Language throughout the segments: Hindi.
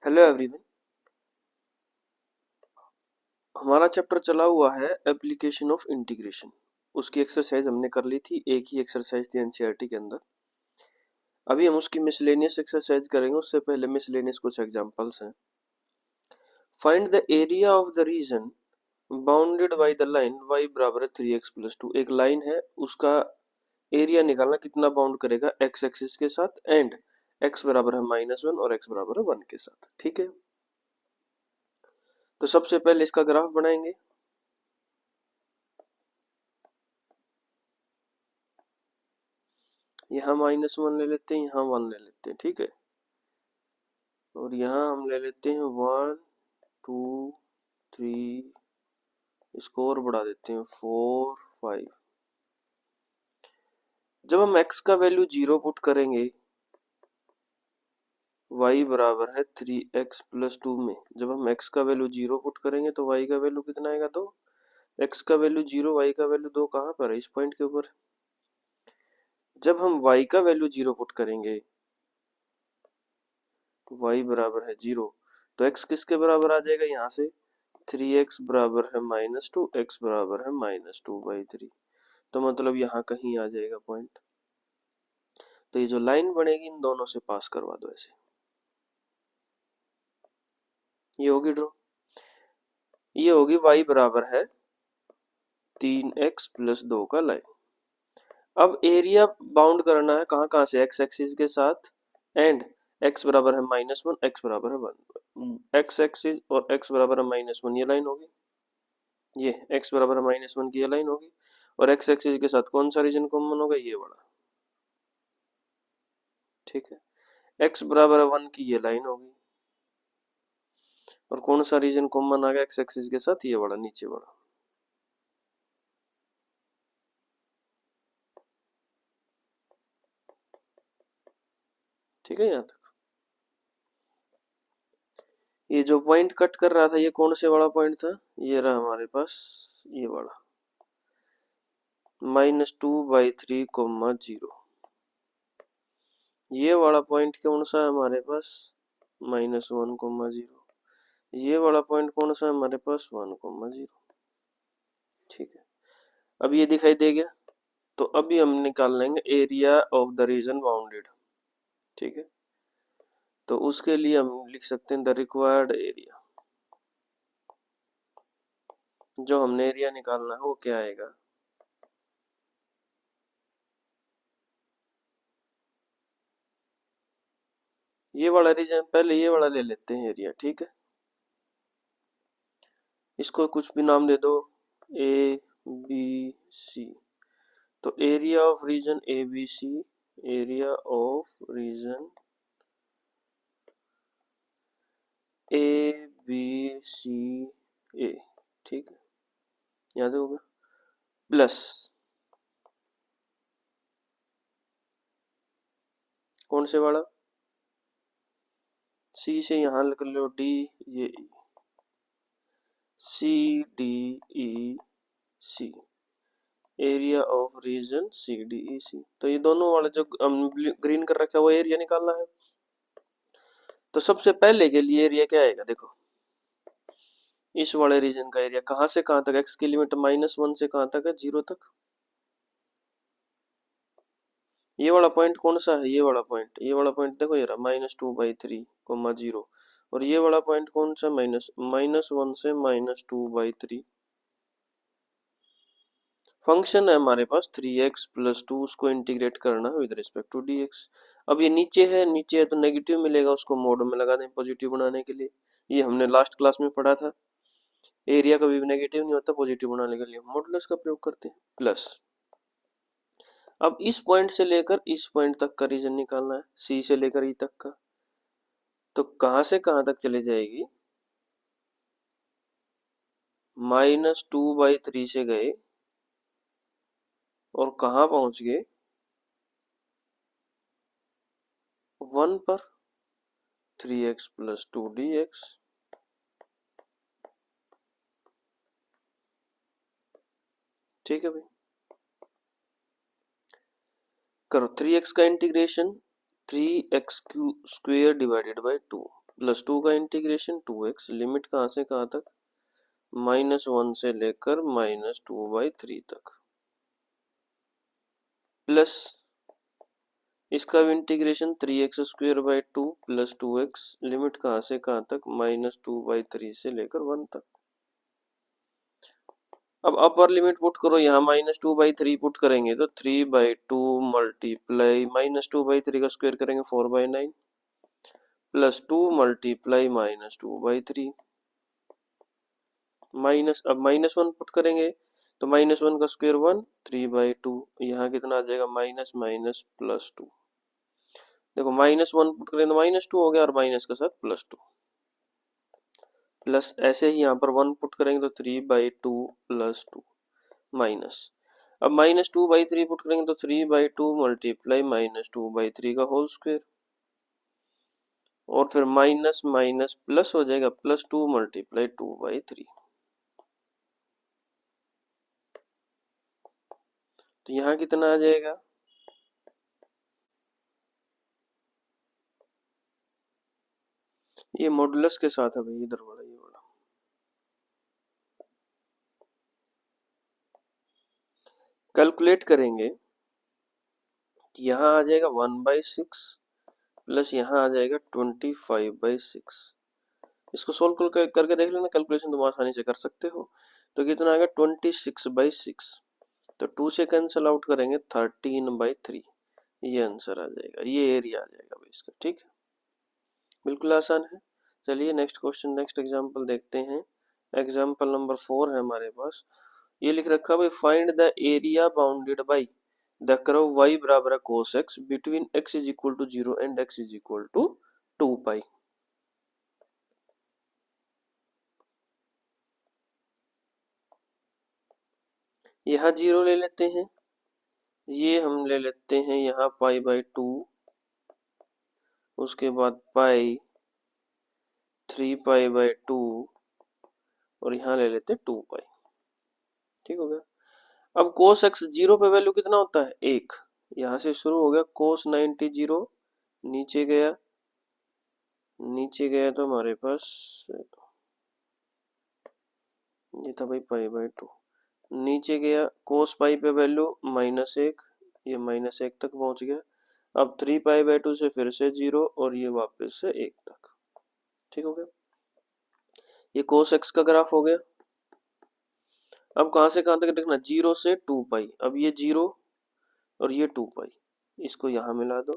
Hello everyone. हमारा चैप्टर चला हुआ है एप्लीकेशन ऑफ इंटीग्रेशन। उसकी एक्सरसाइज हमने कर ली थी, एक ही एक्सरसाइज थी एनसीईआरटी के अंदर। अभी हम उसकी मिसलेनियस एक्सरसाइज करेंगे। उससे पहले मिसलेनियस कुछ एग्जांपल्स हैं। Find the area of the reason bounded by the line y बराबर है 3x+2। एक लाइन है, उसका एरिया निकालना, कितना बाउंड करेगा x एक्सिस के साथ एंड x बराबर है -1 और x बराबर है 1 के साथ। ठीक है, तो सबसे पहले इसका ग्राफ बनाएंगे। यहाँ -1 ले लेते हैं, यहाँ 1 ले लेते हैं। ठीक है, और यहाँ हम ले लेते हैं 1 2 3, इसको और बढ़ा देते हैं 4 5। जब हम x का वैल्यू 0 पुट करेंगे y बराबर है 3x+2 में, जब हम x का वैल्यू 0 पुट करेंगे तो y का वैल्यू कितना आएगा? 2। x का वैल्यू 0, y का वैल्यू 2 कहाँ पर है? इस पॉइंट के ऊपर। जब हम y का वैल्यू 0 पुट करेंगे, y बराबर है 0, तो x किसके बराबर आ जाएगा? यहाँ से 3x बराबर है -2, x बराबर है -2/3। तो मतलब यहाँ कहीं आ जाएगा पॉइंट। तो ये जो लाइन बनेगी इन दोनों से पास करवा दो ऐसे। ये होगी ड्रॉ। ये होगी y बराबर है 3x+2 का लाइन। अब एरिया बाउंड करना है कहाँ कहाँ से? x एक्सिस के साथ एंड x बराबर है -1, x बराबर है 1। x एक्सिस और x बराबर है -1, ये लाइन होगी। ये x बराबर है -1 की ये लाइन होगी। और x एक्सिस के साथ कौन सा रीजन कॉमन होगा? ये वाला। ठीक है, x बराबर है 1 की ये लाइन होगी। और कौन सा रीजन कॉमन आ गया x एक्सिस के साथ? ये वाला, नीचे वाला। ठीक है, यहाँ तक। ये जो पॉइंट कट कर रहा था, ये कौन से वाला पॉइंट था? ये रहा हमारे पास, ये वाला -2/3, 0। ये वाला पॉइंट कौन सा है हमारे पास? -1, 0। ये वाला पॉइंट कौन सा है हमारे पास? 1, 0। ठीक है, अब ये दिखाई दे गया। तो अभी हम निकाल लेंगे area of the reason bounded. ठीक है, तो उसके लिए हम लिख सकते हैं द रिक्वायर्ड एरिया। जो हमने एरिया निकालना है वो क्या आएगा? ये वाला रीजन, पहले ये वाला ले लेते हैं एरिया। ठीक है, इसको कुछ भी नाम दे दो, ए बी सी। तो area of region A B C, area of region A B C A. ठीक है, याद होगा, प्लस कौन से वाला? सी से यहाँ लिख लो डी, ये C D E C, area of region C D E C. तो ये दोनों वाले जो ग्रीन कर रखा है वो एरिया निकालना है। तो सबसे पहले के लिए एरिया क्या आएगा? देखो, इस वाले रीजन का एरिया कहाँ से कहाँ तक? एक्स की लिमिट -1 से कहाँ तक है? 0 तक। ये वाला पॉइंट कौन सा है? ये वाला पॉइंट, ये वाला पॉइंट देखो, ये रहा -2/3, 0। और ये वाला पॉइंट कौन सा? -1 से -2/3। फंक्शन है हमारे पास 3x+2, उसको इंटीग्रेट करना है विद रिस्पेक्ट टू dx। अब ये नीचे है तो नेगेटिव मिलेगा, उसको मोड में लगा दें पॉजिटिव बनाने के लिए। ये हमने लास्ट क्लास में पढ़ा था, एरिया कभी भी नेगेटिव नहीं होता, पॉजिटिव बनाने के लिए मॉडुलस का प्रयोग करते हैं, प्लस। अब इस पॉइंट से लेकर इस पॉइंट तक का रीजन निकालना है, सी से लेकर ई तक का। तो कहां से कहां तक चली जाएगी? -2/3 से गए और कहां पहुंच गए? 1 पर, 3x+2 dx। ठीक है भाई, करो 3x का integration, 3x² divided by 2 plus 2 का इंटीग्रेशन 2x, लिमिट कहाँ से कहाँ तक, -1 से लेकर -2/3 तक, प्लस इसका भी integration 3x² plus 2x, limit कहाँ से कहाँ तक, -2/3 से लेकर 1 तक। अब अपर लिमिट पुट करो, यहाँ -2/3 पुट करेंगे तो 3/2 मल्टीप्लाई -2/3 का स्क्वायर करेंगे 4/9 प्लस 2 मल्टीप्लाई -2/3 माइनस, अब -1 पुट करेंगे तो -1 का स्क्वायर 1, 3/2, यहाँ कितना आ जाएगा, माइनस माइनस प्लस 2। देखो -1 पुट करें तो -2 हो गया और माइनस के साथ +2, प्लस ऐसे ही यहाँ पर 1 पुट करेंगे तो 3/2 प्लस 2 माइनस, अब -2/3 पुट करेंगे तो 3/2 मल्टीप्लाई -2/3 का होल स्क्वायर, और फिर माइनस माइनस प्लस हो जाएगा, +2 मल्टीप्लाई 2/3। तो यहाँ कितना आ जाएगा, ये मॉडुलस के साथ है भाई, इधर वाला ये वाला। कैलकुलेट करेंगे, यहाँ आ जाएगा 1/6 प्लस यहाँ आ जाएगा 25/6। इसको सोल्व करके देख लेना, कैलकुलेशन तुम आसानी से कर सकते हो। तो कितना आएगा 26/6, तो 2 से कैंसिल आउट करेंगे 13/3, ये आंसर आ जाएगा, ये एरिया आ जाएगा भाई इसका। ठीक है, बिल्कुल आसान है। चलिए नेक्स्ट क्वेश्चन, नेक्स्ट एग्जांपल देखते हैं। एग्जांपल नंबर 4 है हमारे पास, ये लिख रखा है भाई, find the area bounded by the curve y बराबर है cos x between x is equal to 0 and x is equal to 2π। यहाँ 0 ले लेते हैं, ये हम ले लेते हैं यहाँ π/2, उसके बाद पाई 3π/2 और यहाँ ले लेते हैं 2π। ठीक हो गया। अब cos x 0 पे वैल्यू कितना होता है 1, यहाँ से शुरू हो गया cos 90 0, नीचे गया तो हमारे पास ये था भाई π/2, नीचे गया cos पाई पे वैल्यू -1, ये -1 तक पहुंच गया। अब 3π/2 से फिर से 0 और ये वापस से 1 तक। ठीक हो गया, ये cos x का ग्राफ हो गया। अब कहां से कहां तक देखना, 0 से 2π, अब ये 0 और ये 2π, इसको यहां मिला दो,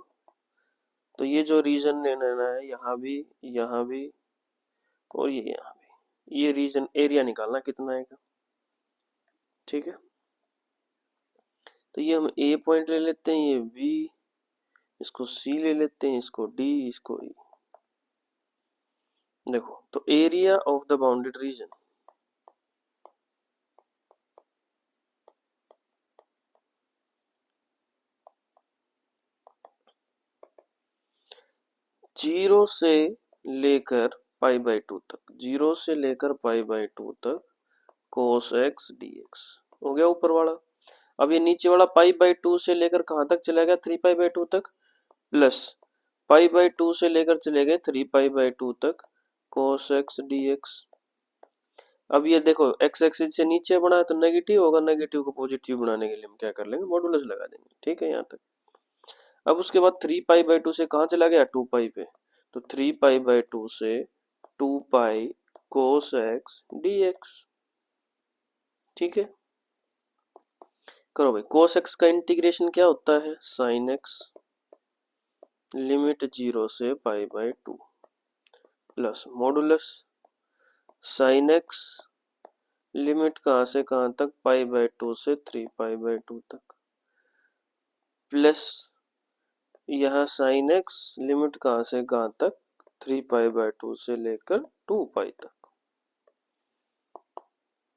तो ये जो रीजन लेना है यहाँ भी और ये यहाँ भी, ये रीजन एरिया निकालना कितना आएगा। ठीक है, तो ये हम ए पॉइंट ले लेते हैं, ये बी, इसको सी ले लेते हैं, इसको डी, इसको ई। देखो तो area of the bounded reason, zero से लेकर π/2 तक, 0 से लेकर π/2 तक cos x dx हो गया ऊपर वाला। अब ये नीचे वाला π/2 से लेकर कहां तक चला गया, 3π/2 तक, प्लस π/2 से लेकर चले गए 3π/2 तक cos x dx। अब ये देखो x एक्सिस से नीचे बना है तो नेगेटिव होगा, नेगेटिव को पॉजिटिव बनाने के लिए हम क्या कर लेंगे, मॉडुलस लगा देंगे। ठीक है यहाँ तक। अब उसके बाद 3π/2 से कहाँ चला गया, 2π पे, तो 3π/2 से 2π cos x dx। ठीक है, करो भाई, cos x का इंटीग्रेशन क्या होता है, sin x, लिमिट 0 से π/2 plus modulus sin x, limit कहां से कहां तक, π/2 से 3π/2 तक, प्लस यहाँ sin x, लिमिट कहां से कहां तक, 3π/2 से लेकर 2π तक।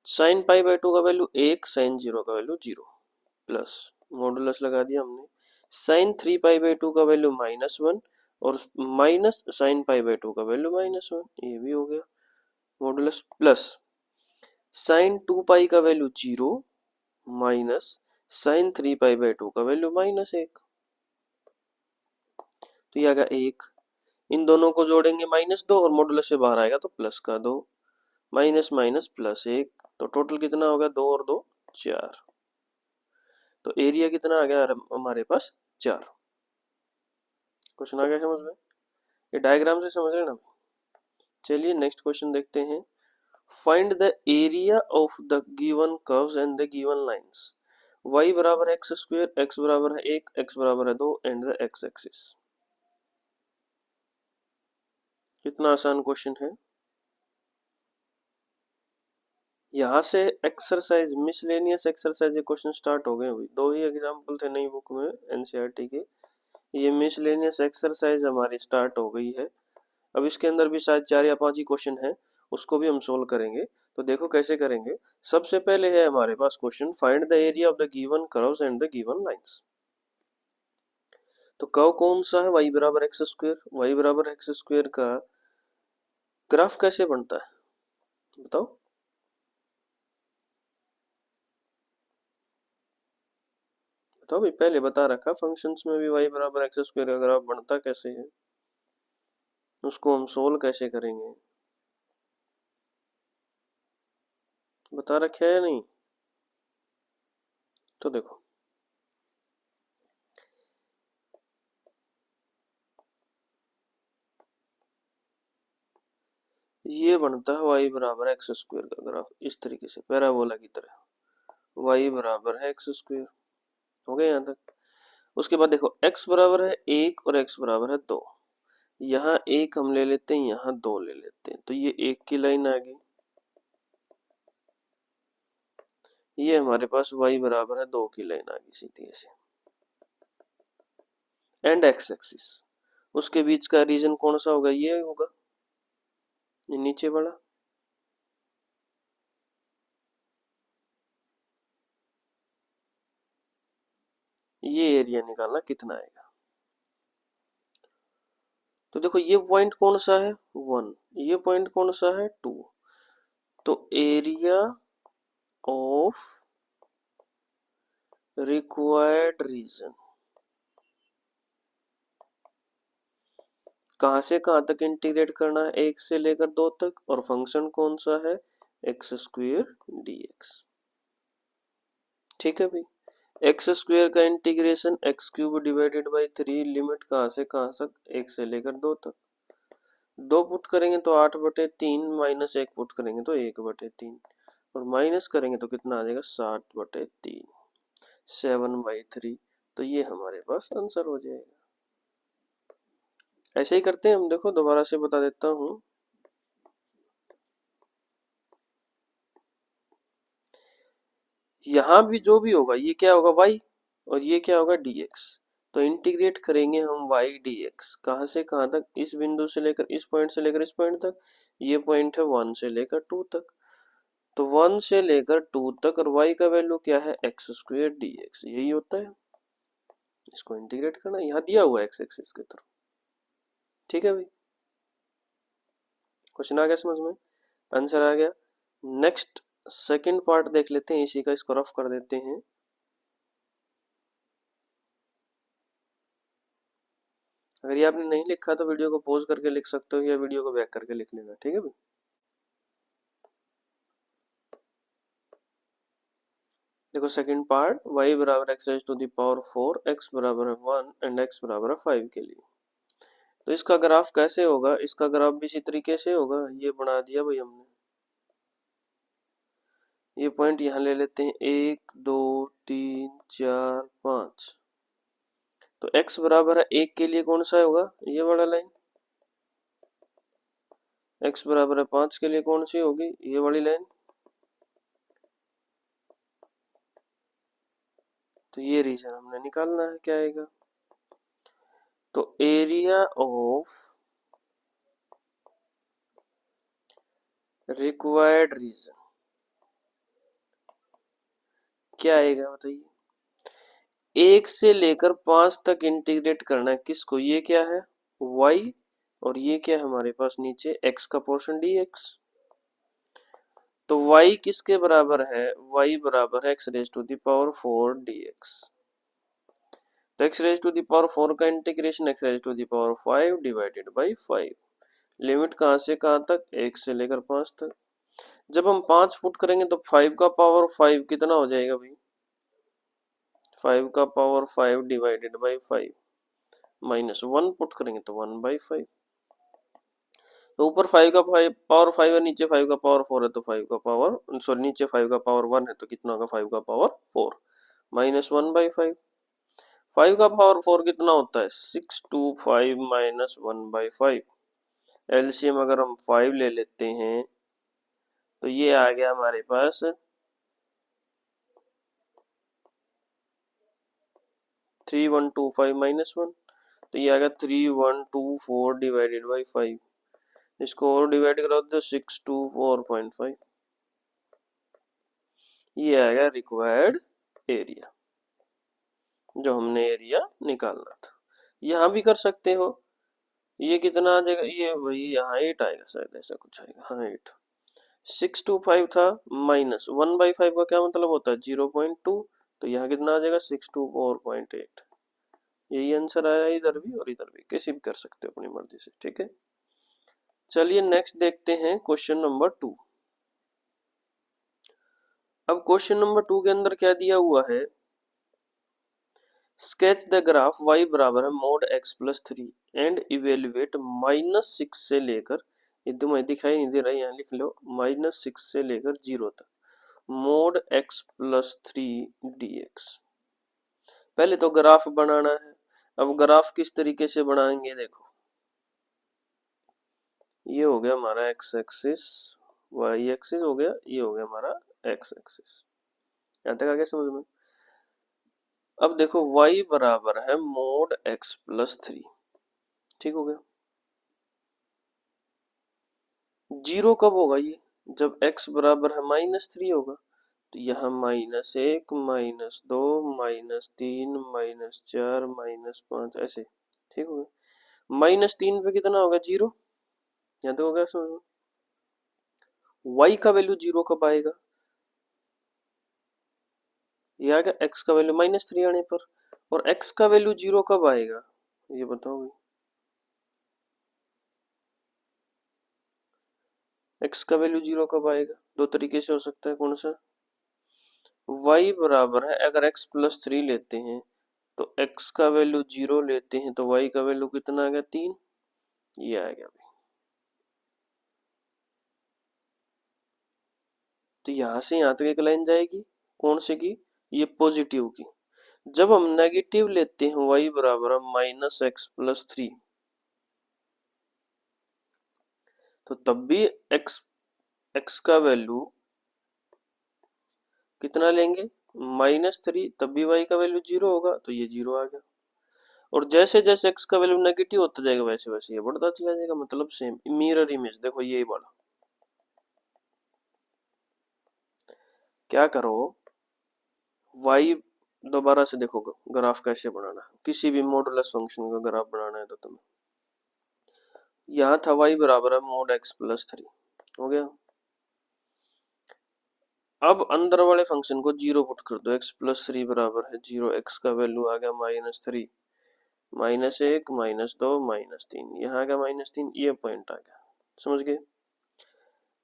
sin π/2 का वैल्यू 1, sin 0 का वैल्यू 0, प्लस मॉडुलस लगा दिया हमने। sin 3π/2 का वैल्यू -1 और माइनस sin π/2 का वैल्यू -1, ये भी हो गया मॉडुलस, प्लस sin 2π का वैल्यू 0 माइनस sin 3π/2 का वैल्यू -1, तो ये आ गया 1, इन दोनों को जोड़ेंगे -2 और मॉडुलस से बाहर आएगा तो प्लस का 2, माइनस माइनस प्लस 1, तो टोटल कितना होगा 2 और 2 4। तो एरिया कितना आ गया हमारे पास 4। क्वेश्चन आ गया समझ में? ये डायग्राम से समझ रहे हैं ना? चलिए नेक्स्ट क्वेश्चन देखते हैं। Find the area of the given curves and the given lines. y बराबर एक्स स्क्वायर, x बराबर है 1, x बराबर है 2 एंड द x एक्सिस। कितना आसान क्वेश्चन है। यहाँ से exercise miscellaneous exercise question start हो गए। अभी 2 ही एग्जाम्पल थे नई बुक में एनसीईआरटी के। ये मिसलेनियस एक्सरसाइज हमारी स्टार्ट हो गई है। अब इसके अंदर भी शायद 4 या 5 ही क्वेश्चन है, उसको भी हम सोल्व करेंगे। तो देखो कैसे करेंगे। सबसे पहले है हमारे पास question, find the area of the given curves and the given lines. तो कर्व कौन सा है, y बराबर एक्स स्क्वायर। y बराबर एक्स स्क्वायर का ग्राफ कैसे बनता है बताओ। बताओ भाई, पहले बता रखा फंक्शंस में भी y बराबर एक्स स्क्वायर का ग्राफ बनता कैसे है, उसको हम सोल्व कैसे करेंगे, बता रखे है या नहीं। तो देखो ये बनता है y बराबर एक्स स्क्वायर का ग्राफ इस तरीके से पैराबोला की तरह। y बराबर है एक्स स्क्वायर, हो गया यहाँ तक। उसके बाद देखो x बराबर है 1 और x बराबर है 2। यहाँ 1 हम ले लेते हैं, यहाँ 2 ले लेते हैं, तो ये 1 की लाइन आ गई। ये हमारे पास y बराबर है 2 की लाइन आ गई सीधी ऐसे। एंड x एक्सिस, उसके बीच का रीजन कौन सा होगा, ये होगा, ये नीचे वाला। ये एरिया निकालना कितना आएगा। तो देखो ये पॉइंट कौन सा है 1, ये पॉइंट कौन सा है 2। तो एरिया ऑफ रिक्वायर्ड रीजन कहां से कहां तक इंटीग्रेट करना है, 1 से लेकर 2 तक, और फंक्शन कौन सा है एक्स स्क्वायर dx। ठीक है भाई, एक्स स्क्वायर का integration x cube divided by 3, limit कहां से कहां तक, 1 से लेकर 2 तक। 2 पुट करेंगे तो 8/3, माइनस 1 पुट करेंगे तो 1/3, और माइनस करेंगे तो कितना आ जाएगा 7/3, 7/3। तो ये हमारे पास आंसर हो जाएगा। ऐसे ही करते हैं हम, देखो दोबारा से बता देता हूं। यहां भी जो भी होगा ये क्या होगा y, और ये क्या होगा dx। तो इंटीग्रेट करेंगे हम y dx कहां से कहां तक, इस बिंदु से लेकर इस पॉइंट से लेकर इस पॉइंट तक। ये पॉइंट है 1 से लेकर 2 तक। तो 1 से लेकर 2 तक, और y का वैल्यू क्या है एक्स स्क्वायर dx, यही होता है। इसको इंटीग्रेट करना, यहाँ दिया हुआ है एक्स एक्सिस के थ्रू। ठीक है भाई, क्वेश्चन आ गया समझ में, आंसर आ गया। नेक्स्ट सेकंड पार्ट देख लेते हैं इसी का, इसको रफ कर देते हैं। अगर ये आपने नहीं लिखा तो वीडियो को पॉज करके लिख सकते हो, या वीडियो को बैक करके लिख लेना। ठीक है भाई, देखो सेकंड पार्ट, y बराबर x raise to the power 4, x बराबर है 1 एंड x बराबर है 5 के लिए। तो इसका ग्राफ कैसे होगा, इसका ग्राफ भी इसी तरीके से होगा। ये बना दिया भाई हमने, ये पॉइंट यहाँ ले लेते हैं 1 2 3 4 5। तो x बराबर है 1 के लिए कौन सा होगा, ये वाला लाइन। x बराबर है 5 के लिए कौन सी होगी, ये वाली लाइन। तो ये रीजन हमने निकालना है क्या आएगा। तो एरिया ऑफ रिक्वायर्ड रीजन क्या आएगा बताइए। 1 से लेकर 5 तक इंटीग्रेट करना है किसको, ये क्या है y, और ये क्या है हमारे पास नीचे x का पोर्शन dx। तो y किसके बराबर है, y बराबर है x raise to the power 4 dx। तो x raise to the power 4 का integration x raise to the power 5 divided by 5। लिमिट कहाँ से कहाँ तक, 1 से लेकर 5 तक। जब हम 5 पुट करेंगे तो 5 का पावर 5 कितना हो जाएगा भाई, 5 का power 5 divided by 5 minus 1 put करेंगे तो 1/5। तो ऊपर 5 का पावर 5 है, नीचे 5 का पावर 4 है, तो 5 का पावर सॉरी नीचे 5 का पावर 1 है, तो कितना होगा 5 का पावर 4 माइनस 1/5। 5 का पावर 4 कितना होता है 625 माइनस 1/5। एलसीएम अगर हम 5 ले लेते हैं तो ये आ गया हमारे पास 3125 माइनस 1, तो ये आ गया 3124 डिवाइडेड बाई 5। इसको और डिवाइड करो तो 624.5। ये आएगा रिक्वायर्ड एरिया, जो हमने एरिया निकालना था। यहाँ भी कर सकते हो, ये कितना आ जाएगा, ये वही यहाँ 8 आएगा शायद, ऐसा कुछ आएगा, हाँ 8। 625 था माइनस 1/5 का क्या मतलब होता है 0.2, तो यहाँ कितना आ जाएगा 624.8। यही आंसर आया इधर भी और इधर भी, किसी भी कर सकते हो अपनी मर्जी से, ठीक है। चलिए नेक्स्ट देखते हैं क्वेश्चन नंबर 2। अब क्वेश्चन नंबर 2 के अंदर क्या दिया हुआ है, स्केच द ग्राफ y बराबर है mod x plus 3 and evaluate -6 से लेकर, ये तुम्हें दिखाई नहीं दे रहा है, यहाँ लिख लो -6 से लेकर 0 तक mod x प्लस 3 dx। पहले तो ग्राफ बनाना है। अब ग्राफ किस तरीके से बनाएंगे, देखो ये हो गया हमारा x एक्सिस, y एक्सिस हो गया, ये हो गया हमारा x एक्सिस। यहाँ तक आ गया समझ में। अब देखो y बराबर है mod x प्लस 3, ठीक हो गया। 0 कब होगा ये, जब x बराबर है -3 होगा, तो यहाँ -1 -2 -3 -4 -5 ऐसे, ठीक हो गया। -3 पे कितना होगा 0, यहाँ तक हो गया समझ में। y का वैल्यू 0 कब आएगा, ये आ गया x का वैल्यू -3 आने पर। और x का वैल्यू 0 कब आएगा, ये बताओ भाई। x का वैल्यू 0 कब आएगा, दो तरीके से हो सकता है, कौन सा, y बराबर है, अगर x प्लस 3 लेते हैं तो x का वैल्यू 0 लेते हैं तो y का वैल्यू कितना आ गया 3, ये आ गया भाई। तो यहां से यहां तक एक लाइन जाएगी, कौन से की, ये पॉजिटिव की। जब हम नेगेटिव लेते हैं y बराबर है -x प्लस 3, तो तब भी x का वैल्यू कितना लेंगे -3, तब भी y का वैल्यू 0 होगा, तो ये 0 आ गया। और जैसे जैसे x का वैल्यू नेगेटिव होता जाएगा वैसे वैसे ये बढ़ता चला जाएगा, मतलब सेम मिरर इमेज, देखो यही बढ़ा। क्या करो, y दोबारा से देखो ग्राफ कैसे बनाना है, किसी भी मॉडुलस फंक्शन का ग्राफ बनाना है तो तुम्हें, यहाँ था y बराबर है mod x प्लस 3 हो गया। अब अंदर वाले फंक्शन को 0 पुट कर दो, x प्लस 3 बराबर है 0, x का वैल्यू आ गया -3 -1 -2 -3, यहाँ आ गया -3, ये पॉइंट आ गया, समझ गए।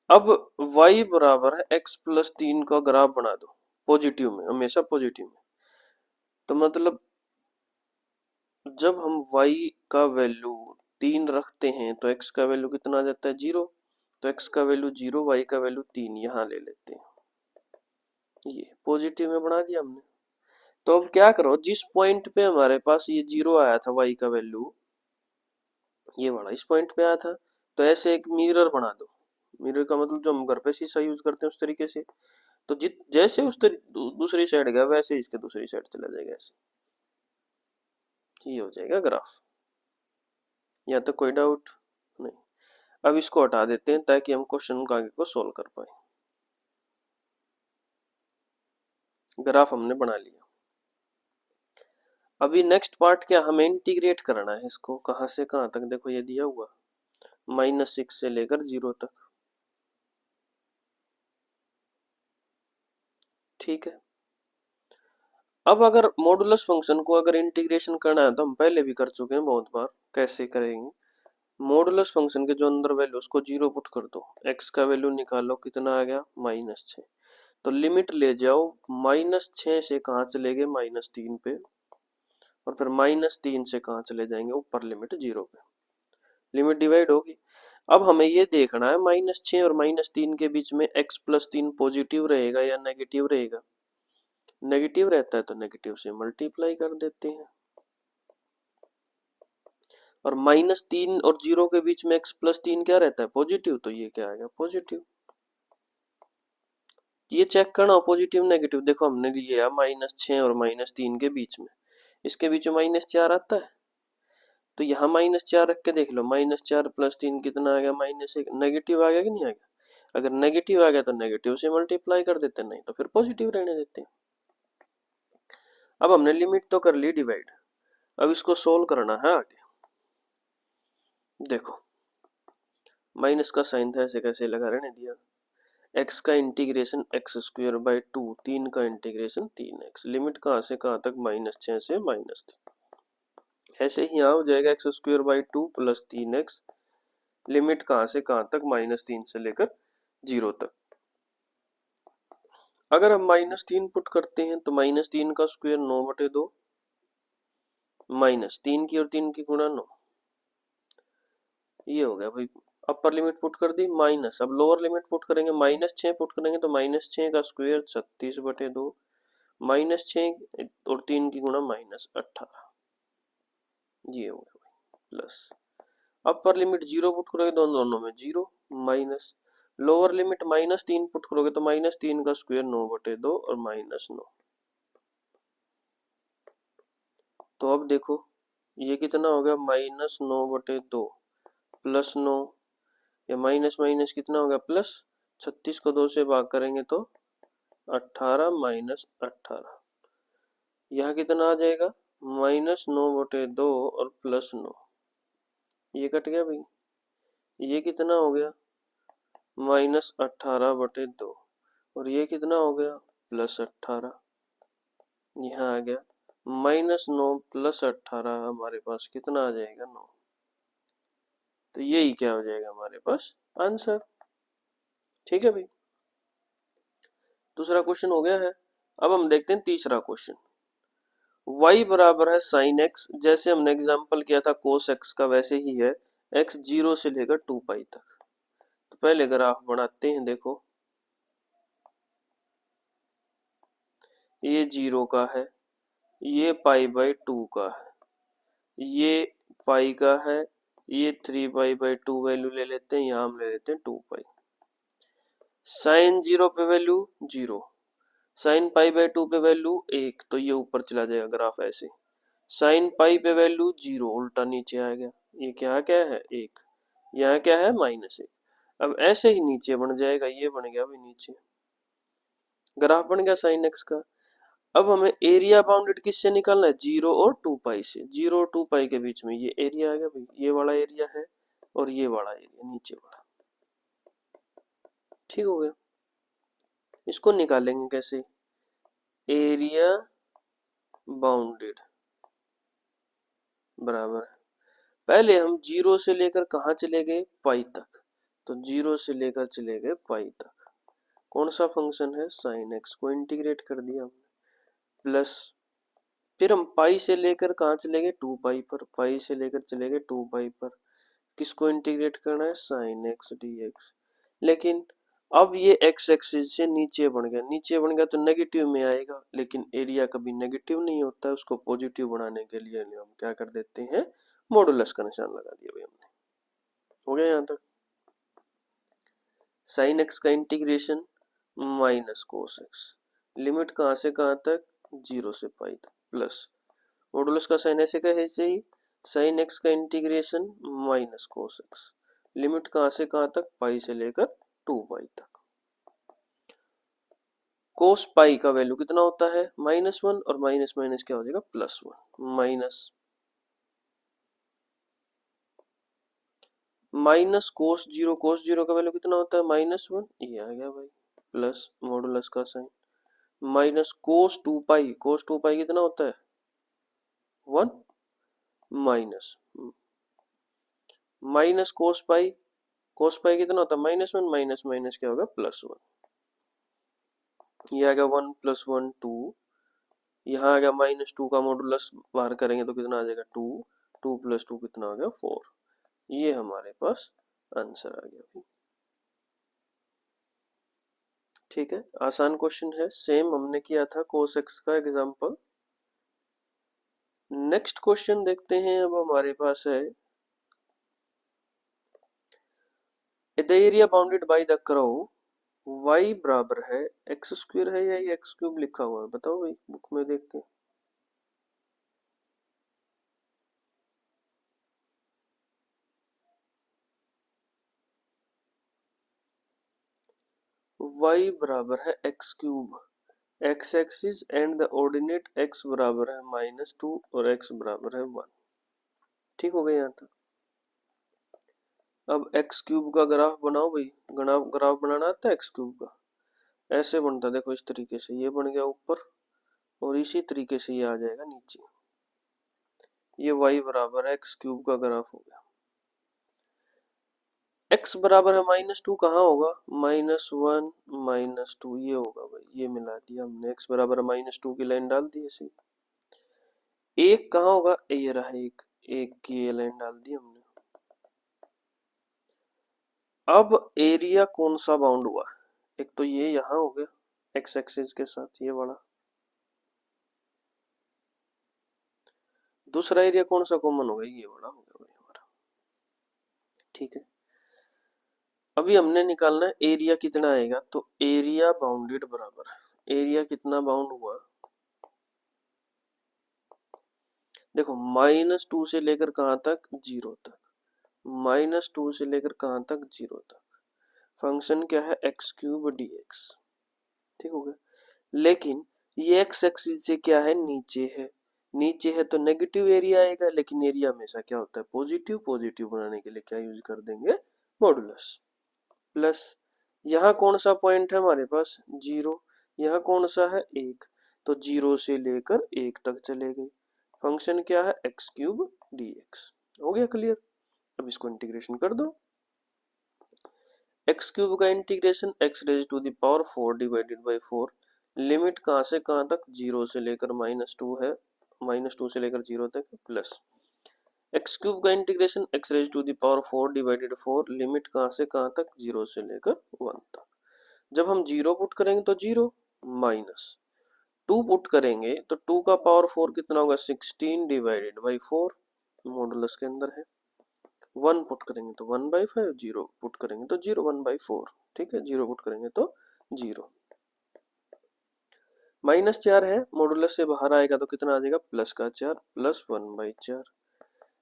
अब y बराबर है x प्लस 3 का ग्राफ बना दो पॉजिटिव में, हमेशा पॉजिटिव में। तो मतलब जब हम y का वैल्यू 3 रखते हैं तो x का वैल्यू कितना आ जाता है 0, तो x का वैल्यू 0, y का वैल्यू 3 यहाँ ले लेते हैं, ये पॉजिटिव में बना दिया हमने। तो अब क्या करो, जिस पॉइंट पे हमारे पास ये 0 आया था y का वैल्यू, ये वाला इस पॉइंट पे आया था, तो ऐसे एक मिरर बना दो। मिरर का मतलब जो हम घर पे शीशा यूज करते हैं उस तरीके से। तो जैसे उस दूसरी साइड गया वैसे इसके दूसरी साइड चला जाएगा, ऐसे ये हो जाएगा ग्राफ। यहाँ तक कोई डाउट नहीं। अब इसको हटा देते हैं ताकि हम क्वेश्चन आगे को सोल्व कर पाए। ग्राफ हमने बना लिया। अभी नेक्स्ट पार्ट क्या, हमें इंटीग्रेट करना है इसको, कहां से कहां तक, देखो ये दिया हुआ -6 से लेकर 0 तक, ठीक है। अब अगर मॉडुलस फंक्शन को अगर इंटीग्रेशन करना है तो हम पहले भी कर चुके हैं बहुत बार। कैसे करेंगे? मॉडुलस फंक्शन के जो अंदर वैल्यू उसको जीरो पुट कर दो, एक्स का वैल्यू निकालो, कितना आ गया -6। तो लिमिट ले जाओ, -6 से कहाँ चले गए -3 पे, और फिर -3 से कहाँ चले जाएंगे ऊपर लिमिट 0 पे, लिमिट डिवाइड होगी। अब हमें ये देखना है -6 और -3 के बीच में x+3 पॉजिटिव रहेगा या नेगेटिव रहेगा। नेगेटिव रहता है तो नेगेटिव से मल्टीप्लाई कर देते हैं, और -3 और 0 के बीच में x+3 क्या रहता है पॉजिटिव, तो ये क्या आएगा पॉजिटिव। ये चेक करना पॉजिटिव नेगेटिव, देखो हमने लिया -6 और -3 के बीच में, इसके बीच में -4 आता है, तो यहाँ -4 रख के देख लो, -4 + 3 कितना आ गया -1, नेगेटिव आ गया कि नहीं आ गया। अगर नेगेटिव आ गया तो नेगेटिव से मल्टीप्लाई कर देते, नहीं तो फिर पॉजिटिव रहने देते हैं। अब हमने लिमिट तो कर ली डिवाइड, अब इसको सोल्व करना है आगे। देखो माइनस का साइन था, ऐसे कैसे लगा रहने दिया, x का इंटीग्रेशन x²/2, 3 का इंटीग्रेशन 3x, लिमिट कहाँ से कहाँ तक -6 से -3, ऐसे ही यहाँ हो जाएगा x²/2 + 3x, लिमिट कहाँ से कहाँ तक -3 से लेकर 0 तक। अगर हम -3 पुट करते हैं तो -3 का स्क्वायर 9/2, -3 की और 3 की गुणा 9, ये हो गया भाई। अपर लिमिट पुट कर दी माइनस, अब लोअर लिमिट पुट करेंगे, -6 पुट करेंगे तो -6 का स्क्वायर 36/2, -6 और 3 की गुणा -18, ये हो गया भाई प्लस। अपर लिमिट 0 पुट करोगे दोनों में 0, माइनस लोअर लिमिट -3 पुट करोगे तो -3 का स्क्वायर 9/2 और -9। तो अब देखो ये कितना हो गया -9/2 + 9, या माइनस माइनस कितना हो गया प्लस, 36 को 2 से भाग करेंगे तो 18 -18, यहाँ कितना आ जाएगा -9/2 और +9, ये कट गया भाई, ये कितना हो गया -18/2, और ये कितना हो गया +18, यहाँ आ गया -9 + 18, हमारे पास कितना आ जाएगा 9, तो यही क्या हो जाएगा हमारे पास आंसर। ठीक है भाई, दूसरा क्वेश्चन हो गया है। अब हम देखते हैं तीसरा क्वेश्चन। y बराबर है sin x, जैसे हमने एग्जाम्पल किया था cos x का वैसे ही है, x 0 से लेकर 2π तक। तो पहले ग्राफ बनाते हैं, देखो ये 0 का है, ये π/2 का है, ये पाई का है, ये 3π/2 वैल्यू ले लेते हैं, यहाँ हम ले लेते हैं 2π। साइन 0 पे वैल्यू 0, साइन π/2 पे वैल्यू 1, तो ये ऊपर चला जाएगा ग्राफ ऐसे, साइन पाई पे वैल्यू 0 उल्टा नीचे आ गया, ये क्या क्या है 1, यहाँ क्या है -1। अब ऐसे ही नीचे बन जाएगा, ये बन गया भाई नीचे, ग्राफ बन गया साइन एक्स का। अब हमें एरिया बाउंडेड किससे निकालना है, 0 और 2π से, 0 और 2π के बीच में ये एरिया आ गया भाई, ये वाला एरिया है और ये वाला एरिया नीचे वाला, ठीक हो गया। इसको निकालेंगे कैसे, एरिया बाउंडेड बराबर है, पहले हम 0 से लेकर कहाँ चले गए पाई तक, तो 0 से लेकर चले गए पाई तक, कौन सा फंक्शन है साइन एक्स को इंटीग्रेट कर दिया हमने, प्लस फिर हम पाई से लेकर कहाँ चले गए 2π पर, पाई से लेकर चले गए 2π पर, किसको इंटीग्रेट करना है साइन एक्स dx, लेकिन अब ये x एक्सिस से नीचे बन गया, नीचे बन गया तो नेगेटिव में आएगा, लेकिन एरिया कभी नेगेटिव नहीं होता है, उसको पॉजिटिव बनाने के लिए हम क्या कर देते हैं मॉडुलस का निशान लगा दिया भाई हमने। हो गया यहाँ तक, साइन एक्स का integration minus cos x, limit कहाँ से कहाँ तक 0 से पाई तक, प्लस मॉडुलस का साइन ऐसे का ऐसे ही, साइन एक्स का integration minus cos x, limit कहाँ से कहाँ तक पाई से लेकर 2π तक। कोस पाई का वैल्यू कितना होता है -1, और माइनस माइनस क्या हो जाएगा +1, माइनस कोस जीरो का वैल्यू कितना होता है -1, ये आ गया भाई, प्लस मॉडुलस का साइन, माइनस कोस टू पाई कितना होता है 1 माइनस माइनस कोस पाई कितना होता है -1 माइनस माइनस क्या होगा +1 ये आ गया 1 + 1 2 यहाँ आ गया -2 का मॉडुलस बाहर करेंगे तो कितना आ जाएगा 2 2 + 2 कितना आ गया 4 ये हमारे पास आंसर आ गया। ठीक है आसान क्वेश्चन है सेम हमने किया था cos x का एग्जांपल। नेक्स्ट क्वेश्चन देखते हैं अब हमारे पास है the area bounded by the curve y बराबर है x² है या ये x³ लिखा हुआ है बताओ भाई बुक में देख के। y बराबर है x³ x axis and the ordinate x बराबर है -2 और x बराबर है 1। ठीक हो गया यहाँ तक। अब x³ का ग्राफ बनाओ भाई ग्राफ बनाना आता है x³ का ऐसे बनता है देखो इस तरीके से ये बन गया ऊपर और इसी तरीके से ये आ जाएगा नीचे ये y बराबर है x³ का ग्राफ हो गया। x बराबर है -2 कहाँ होगा -1 -2 ये होगा भाई ये मिला दिया हमने x बराबर है -2 की लाइन डाल दी ऐसे एक कहाँ होगा ये रहा एक की ये लाइन डाल दी हमने। अब एरिया कौन सा बाउंड हुआ एक तो ये यहाँ हो गया x एक्सिस के साथ ये वाला दूसरा एरिया कौन सा कॉमन होगा ये वाला हो गया भाई हमारा। ठीक है अभी हमने निकालना है एरिया कितना आएगा तो एरिया बाउंडेड बराबर एरिया कितना बाउंड हुआ देखो -2 से लेकर कहां तक 0 तक -2 से लेकर कहां तक 0 तक फंक्शन क्या है x³ dx। ठीक हो गया लेकिन ये x एक्सिस से क्या है नीचे है तो नेगेटिव एरिया आएगा लेकिन एरिया हमेशा क्या होता है पॉजिटिव बनाने के लिए क्या यूज कर देंगे मॉडुलस प्लस यहाँ कौन सा पॉइंट है हमारे पास 0 यहाँ कौन सा है 1 तो 0 से लेकर 1 तक चले गए फंक्शन क्या है x³ dx। हो गया क्लियर अब इसको इंटीग्रेशन कर दो x³ का integration x⁴ divided by 4 limit कहां से कहां तक 0 से लेकर -2 है -2 से लेकर 0 तक प्लस x³ का इंटीग्रेशन x⁴ डिवाइडेड 4 लिमिट कहां से कहां तक 0 से लेकर 1 तक। जब हम 0 पुट करेंगे तो 0 माइनस 2 पुट करेंगे तो 2 का पावर 4 कितना होगा 16 डिवाइडेड बाई 4 मॉडुलस के अंदर है 1 पुट करेंगे तो 1/5 0 पुट करेंगे तो 0 1/4। ठीक है 0 पुट करेंगे तो 0 -4 है मॉडुलस से बाहर आएगा तो कितना आ जाएगा प्लस का 4 प्लस 1/4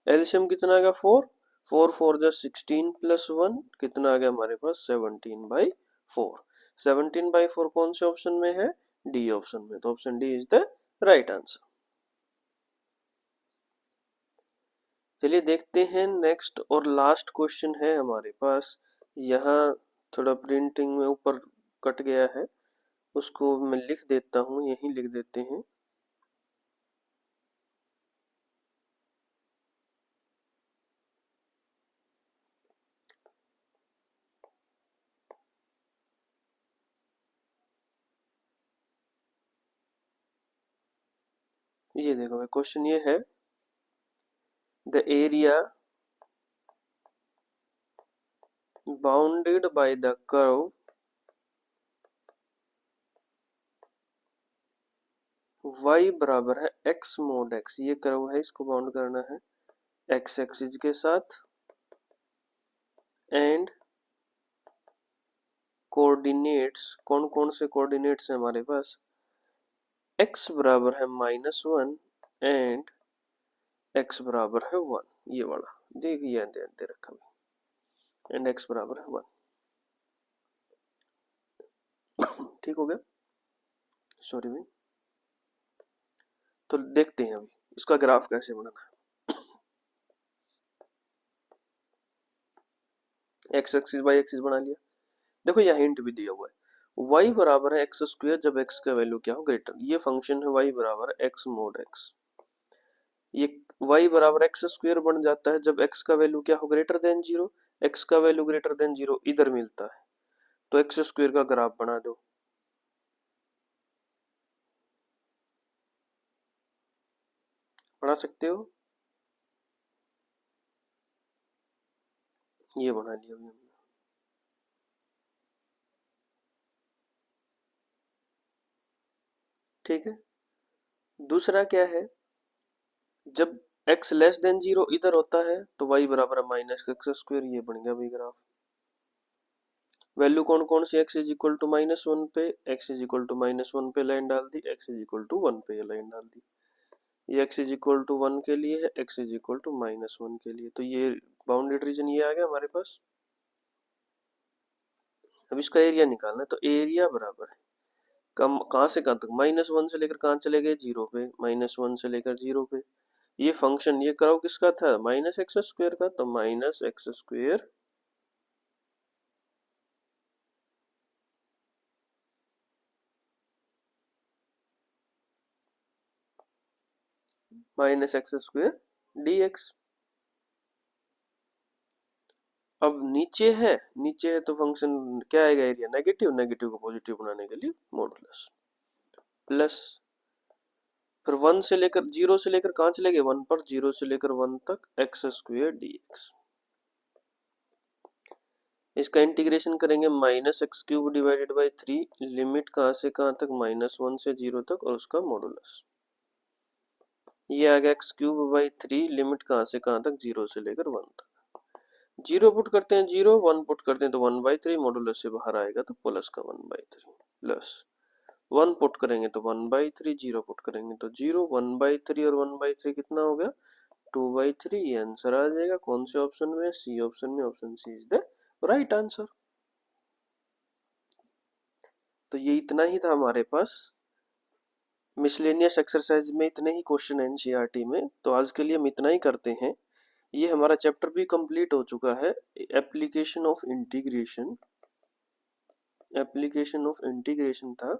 एलसीएम कितना आ गया 4 4 4 जा 16 प्लस 1 कितना आ गया हमारे पास 17/4 17/4 कौन से ऑप्शन में है डी ऑप्शन में तो option D is the right answer. चलिए देखते हैं नेक्स्ट और लास्ट क्वेश्चन है हमारे पास यहाँ थोड़ा प्रिंटिंग में ऊपर कट गया है उसको मैं लिख देता हूँ यहीं लिख देते हैं ये देखो क्वेश्चन ये है the area bounded by the curve y बराबर है x mod x ये कर्व है इसको बाउंड करना है x एक्सिस के साथ एंड कोऑर्डिनेट्स कौन कौन से कोऑर्डिनेट्स है हमारे पास x बराबर है -1 एंड x बराबर है 1 ये वाला देखिए दे रखा है एंड x बराबर है 1। ठीक हो गया सॉरी भाई तो देखते हैं अभी इसका ग्राफ कैसे बनाना है x एक्सिस y एक्सिस बना लिया देखो यहाँ हिंट भी दिया हुआ है y बराबर है एक्स स्क्वायर जब x का वैल्यू क्या हो ग्रेटर, ये फंक्शन है y बराबर x mod x। ये y बराबर एक्स स्क्वायर बन जाता है जब x का वैल्यू क्या हो ग्रेटर देन जीरो, x का वैल्यू ग्रेटर देन जीरो इधर मिलता है, तो एक्स स्क्वायर का ग्राफ बना दो। बना सकते हो, ये बना लिया अभी हमने। ठीक है, दूसरा क्या है, जब x लेस देन जीरो इधर होता है तो y बराबर माइनस एक्स स्क्वायर, ये बन गया भाई ग्राफ। वैल्यू कौन कौन सी, x is equal to minus one पे, x is equal to minus one पे लाइन डाल दी, x is equal to one पे लाइन डाल दी। ये x is equal to one के लिए है, x is equal to minus one के लिए, तो ये बाउंडेड रीजन ये आ गया हमारे पास। अब इसका एरिया निकालना है, तो एरिया बराबर है कम कहाँ से कहाँ तक, माइनस वन से लेकर कहाँ चले गए जीरो पे, माइनस वन से लेकर जीरो पे। ये फंक्शन ये कर्व किसका था, माइनस एक्स स्क्वायर का, तो minus x square minus x square dx। अब नीचे है तो फंक्शन क्या आएगा, एरिया नेगेटिव, नेगेटिव को पॉजिटिव बनाने के लिए मॉडुलस प्लस, फिर वन से लेकर जीरो से लेकर कहाँ चले गए वन पर, जीरो से लेकर वन तक एक्स स्क्वायर dx। इसका इंटीग्रेशन करेंगे minus x cube divided by three, limit कहाँ से कहाँ तक, माइनस वन से जीरो तक, और उसका मॉडुलस ये आ गया x cube by three, limit कहाँ से कहाँ तक, जीरो से लेकर वन तक। जीरो पुट करते हैं जीरो, वन पुट करते हैं तो वन बाई थ्री, मॉडुलस से बाहर आएगा तो प्लस का one by three, plus one put करेंगे तो one by three, zero put करेंगे तो जीरो, वन बाई थ्री और वन बाई थ्री कितना हो गया, टू बाई थ्री। ये आंसर आ जाएगा कौन से ऑप्शन में, सी ऑप्शन में, option C is the right answer. तो ये इतना ही था हमारे पास, मिसलेनियस एक्सरसाइज में इतने ही क्वेश्चन है एनसीईआरटी में, तो आज के लिए हम इतना ही करते हैं। ये हमारा चैप्टर भी कंप्लीट हो चुका है, application of integration, application of integration था,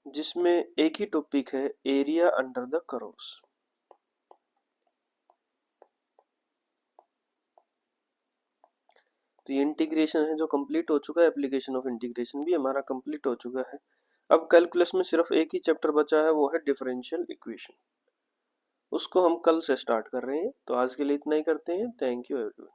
जिसमें एक ही टॉपिक है एरिया अंडर द कर्व्स। तो ये इंटीग्रेशन है जो कंप्लीट हो चुका है, एप्लीकेशन ऑफ इंटीग्रेशन भी हमारा कंप्लीट हो चुका है। अब कैलकुलस में सिर्फ एक ही चैप्टर बचा है, वो है डिफरेंशियल इक्वेशन, उसको हम कल से स्टार्ट कर रहे हैं। तो आज के लिए इतना ही करते हैं, थैंक यू एवरीवन।